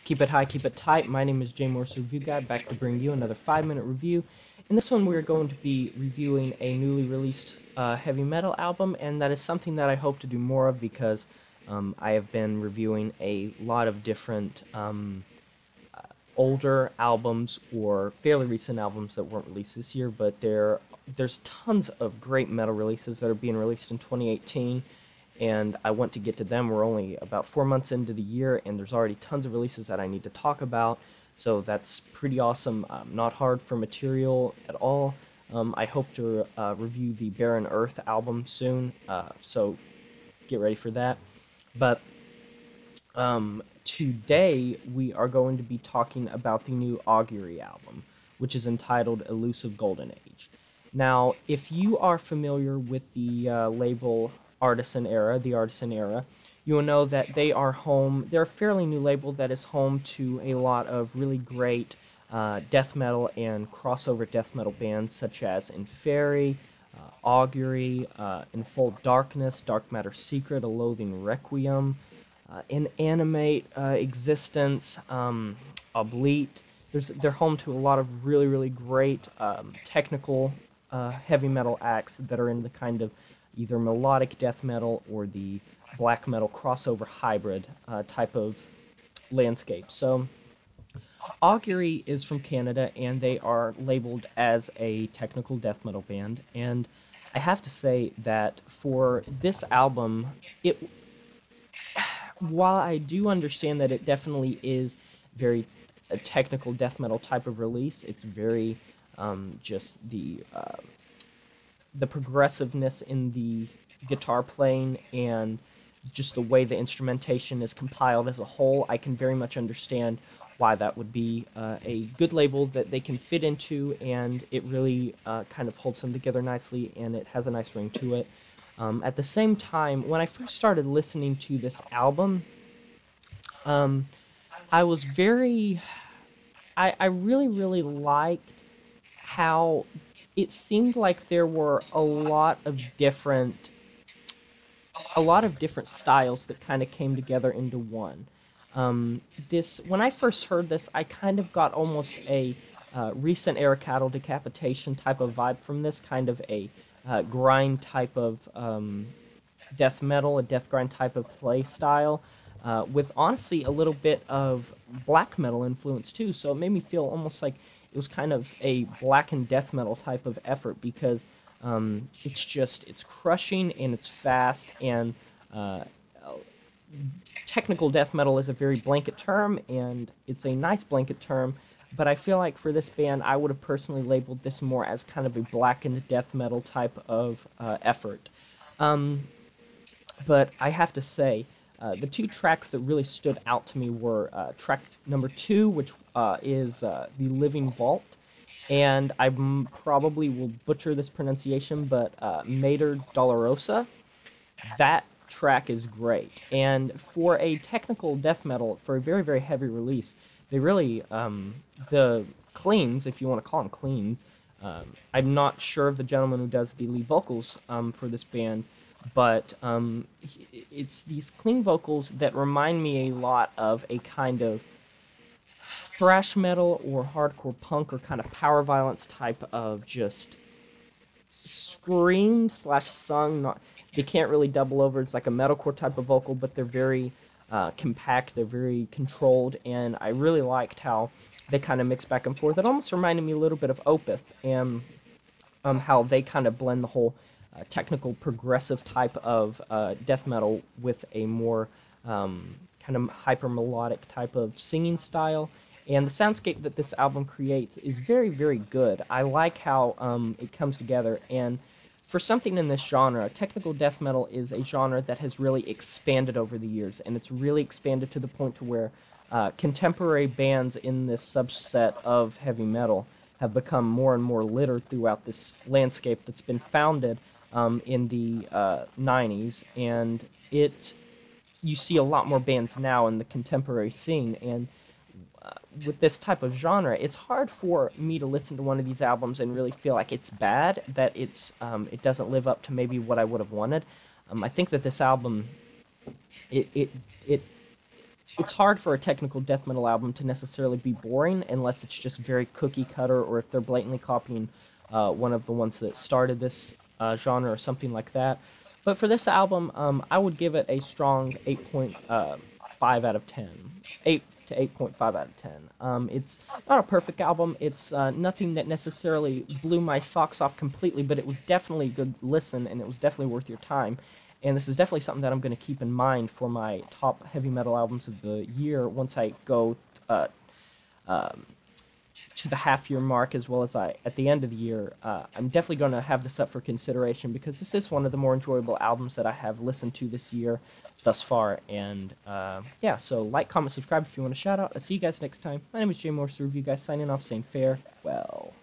Keep it high, keep it tight. My name is Jay Morse Review Guy, back to bring you another 5-minute review. In this one, we're going to be reviewing a newly released heavy metal album, and that is something that I hope to do more of because I have been reviewing a lot of different older albums or fairly recent albums that weren't released this year, but there's tons of great metal releases that are being released in 2018. And I want to get to them. We're only about 4 months into the year, and there's already tons of releases that I need to talk about, so that's pretty awesome. Not hard for material at all. I hope to review the Barren Earth album soon, so get ready for that. But today we are going to be talking about the new Augury album, which is entitled Illusive Golden Age. Now, if you are familiar with the label the Artisan Era, you will know that they're a fairly new label that is home to a lot of really great death metal and crossover death metal bands such as Inferi, Augury, In Full Darkness, Dark Matter Secret, A Loathing Requiem, Inanimate Existence, Oblite. They're home to a lot of really, really great technical heavy metal acts that are in the kind of either melodic death metal or the black metal crossover hybrid type of landscape. So Augury is from Canada, and they are labeled as a technical death metal band. And I have to say that for this album, while I do understand that it definitely is very a technical death metal type of release, it's very just the progressiveness in the guitar playing and just the way the instrumentation is compiled as a whole, I can very much understand why that would be a good label that they can fit into, and it really kind of holds them together nicely, and it has a nice ring to it. At the same time, when I first started listening to this album, I was I really, really liked how it seemed like there were a lot of different styles that kind of came together into one. When I first heard this, I kind of got almost a recent era cattle decapitation type of vibe from this, kind of a grind type of death metal, a death grind type of play style, with honestly a little bit of black metal influence too. So it made me feel almost like it was kind of a black and death metal type of effort because it's crushing and it's fast, and technical death metal is a very blanket term, and it's a nice blanket term, but I feel like for this band I would have personally labeled this more as kind of a black and death metal type of effort. But I have to say, the two tracks that really stood out to me were track number 2, which is The Living Vault, and I probably will butcher this pronunciation, but Mater Dolorosa. That track is great, and for a technical death metal, for a very, very heavy release, they really, the cleans, if you want to call them cleans, I'm not sure of the gentleman who does the lead vocals for this band, but it's these clean vocals that remind me a lot of a kind of thrash metal or hardcore punk or kind of power violence type of just scream / sung. They can't really double over. It's like a metalcore type of vocal, but they're very compact, they're very controlled, and I really liked how they kind of mix back and forth. It almost reminded me a little bit of Opeth, and how they kind of blend the whole technical progressive type of death metal with a more kind of hyper melodic type of singing style. And the soundscape that this album creates is very, very good. I like how it comes together, and for something in this genre, technical death metal is a genre that has really expanded over the years, and it's really expanded to the point to where contemporary bands in this subset of heavy metal have become more and more littered throughout this landscape that's been founded in the 90s, and you see a lot more bands now in the contemporary scene, and with this type of genre, it's hard for me to listen to one of these albums and really feel like it's bad, that it doesn't live up to maybe what I would have wanted. I think that this album, it it's hard for a technical death metal album to necessarily be boring unless it's just very cookie cutter, or if they're blatantly copying one of the ones that started this genre or something like that. But for this album, I would give it a strong 8.5 out of 10. 8 to 8.5 out of 10. It's not a perfect album. It's nothing that necessarily blew my socks off completely, but it was definitely a good listen, and it was definitely worth your time. And this is definitely something that I'm going to keep in mind for my top heavy metal albums of the year once I go to the half-year mark, as well as at the end of the year. I'm definitely going to have this up for consideration, because this is one of the more enjoyable albums that I have listened to this year thus far. And yeah, so like, comment, subscribe if you want a shout out. I'll see you guys next time. My name is Jay Morse, the Review Guy, signing off, saying farewell.